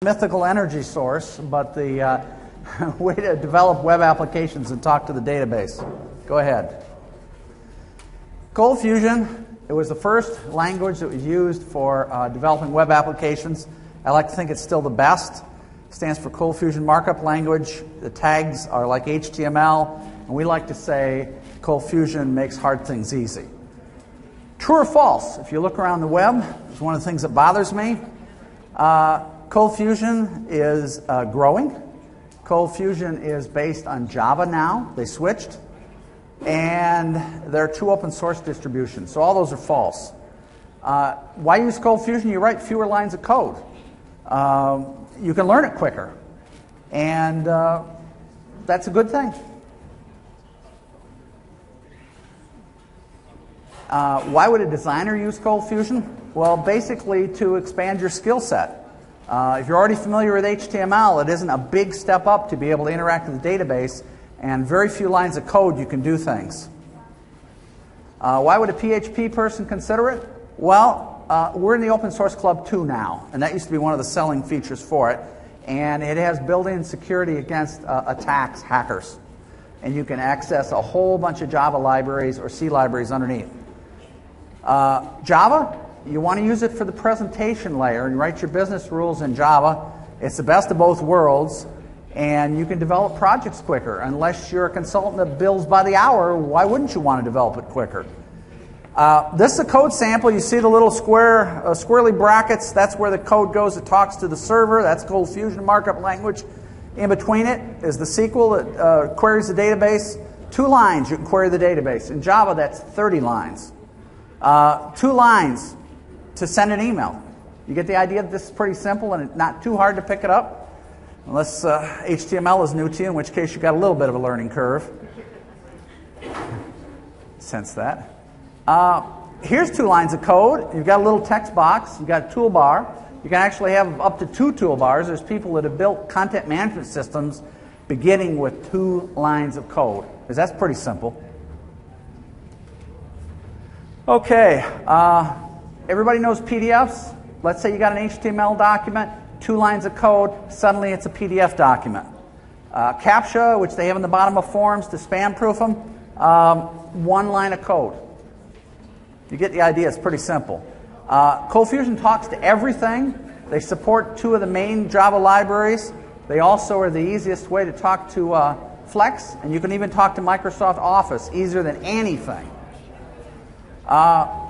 mythical energy source, but the way to develop web applications and talk to the database. Go ahead. ColdFusion, it was the first language that was used for developing web applications. I like to think it's still the best. It stands for ColdFusion Markup Language. The tags are like HTML, and we like to say ColdFusion makes hard things easy. True or false? If you look around the web, it's one of the things that bothers me. ColdFusion is growing. ColdFusion is based on Java now. They switched. And there are 2 open source distributions. So all those are false. Why use ColdFusion? You write fewer lines of code. You can learn it quicker. And that's a good thing. Why would a designer use ColdFusion? Well, basically to expand your skill set. If you're already familiar with HTML, it isn't a big step up to be able to interact with the database, and very few lines of code you can do things. Why would a PHP person consider it? Well, we're in the open source club 2 now, and that used to be one of the selling features for it, and it has built-in security against attacks, hackers, and you can access a whole bunch of Java libraries or C libraries underneath. Java, you want to use it for the presentation layer and write your business rules in Java. It's the best of both worlds, and you can develop projects quicker. Unless you're a consultant that bills by the hour, why wouldn't you want to develop it quicker? This is a code sample. You see the little squirrely brackets. That's where the code goes. It talks to the server. That's ColdFusion Markup Language. In between it is the SQL that queries the database. 2 lines, you can query the database. In Java, that's 30 lines. 2 lines to send an email. You get the idea that this is pretty simple and it's not too hard to pick it up. Unless HTML is new to you, in which case you've got a little bit of a learning curve. Sense that. Here's 2 lines of code. You've got a little text box. You've got a toolbar. You can actually have up to 2 toolbars. There's people that have built content management systems beginning with 2 lines of code, because that's pretty simple. Okay, everybody knows PDFs. Let's say you got an HTML document, 2 lines of code, suddenly it's a PDF document. CAPTCHA, which they have in the bottom of forms to spam-proof them, 1 line of code. You get the idea, it's pretty simple. ColdFusion talks to everything. They support 2 of the main Java libraries. They also are the easiest way to talk to Flex, and you can even talk to Microsoft Office, easier than anything.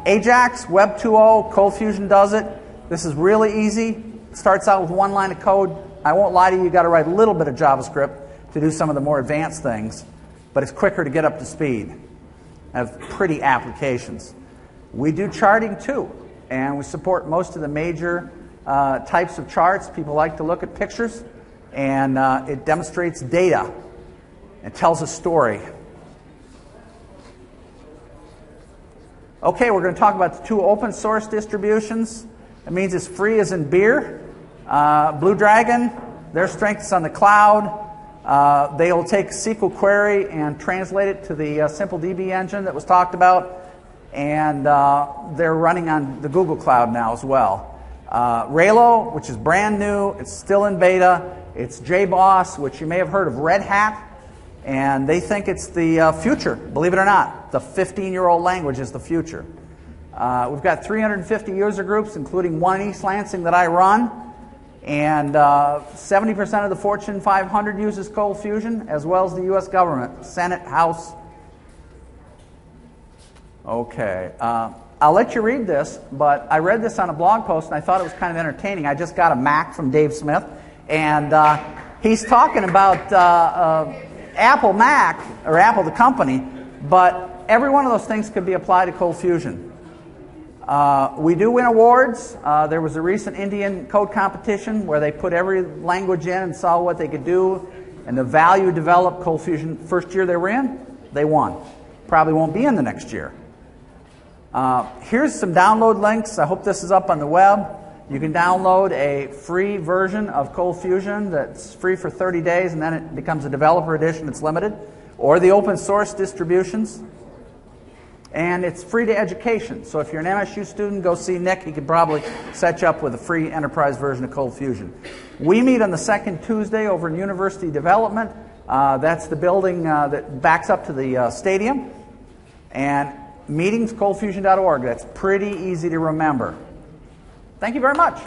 Ajax, Web 2.0, ColdFusion does it. This is really easy. It starts out with 1 line of code. I won't lie to you, you've got to write a little bit of JavaScript to do some of the more advanced things, but it's quicker to get up to speed. I have pretty applications. We do charting too, and we support most of the major types of charts. People like to look at pictures, and it demonstrates data. It tells a story. Okay, we're going to talk about the 2 open source distributions. It means it's free as in beer. Blue Dragon, their strength is on the cloud. They will take SQL query and translate it to the simple DB engine that was talked about. And they're running on the Google Cloud now as well. Raylo, which is brand new, it's still in beta. It's JBOSS, which you may have heard of Red Hat. And they think it's the future, believe it or not. The 15-year-old language is the future. We've got 350 user groups, including one in IgniteLansing that I run. And 70% of the Fortune 500 uses ColdFusion, as well as the U.S. government, Senate, House. Okay. I'll let you read this, but I read this on a blog post, and I thought it was kind of entertaining. I just got a Mac from Dave Smith, and he's talking about Apple Mac, or Apple the company, but every one of those things could be applied to ColdFusion. We do win awards. There was a recent Indian code competition where they put every language in and saw what they could do, and the value developed ColdFusion. First year they were in, they won. Probably won't be in the next year. Here's some download links. I hope this is up on the web. You can download a free version of ColdFusion that's free for 30 days, and then it becomes a developer edition that's limited, or the open source distributions. And it's free to education. So if you're an MSU student, go see Nick. He could probably set you up with a free enterprise version of ColdFusion. We meet on the second Tuesday over in University Development. That's the building that backs up to the stadium. And meetings, coldfusion.org. That's pretty easy to remember. Thank you very much.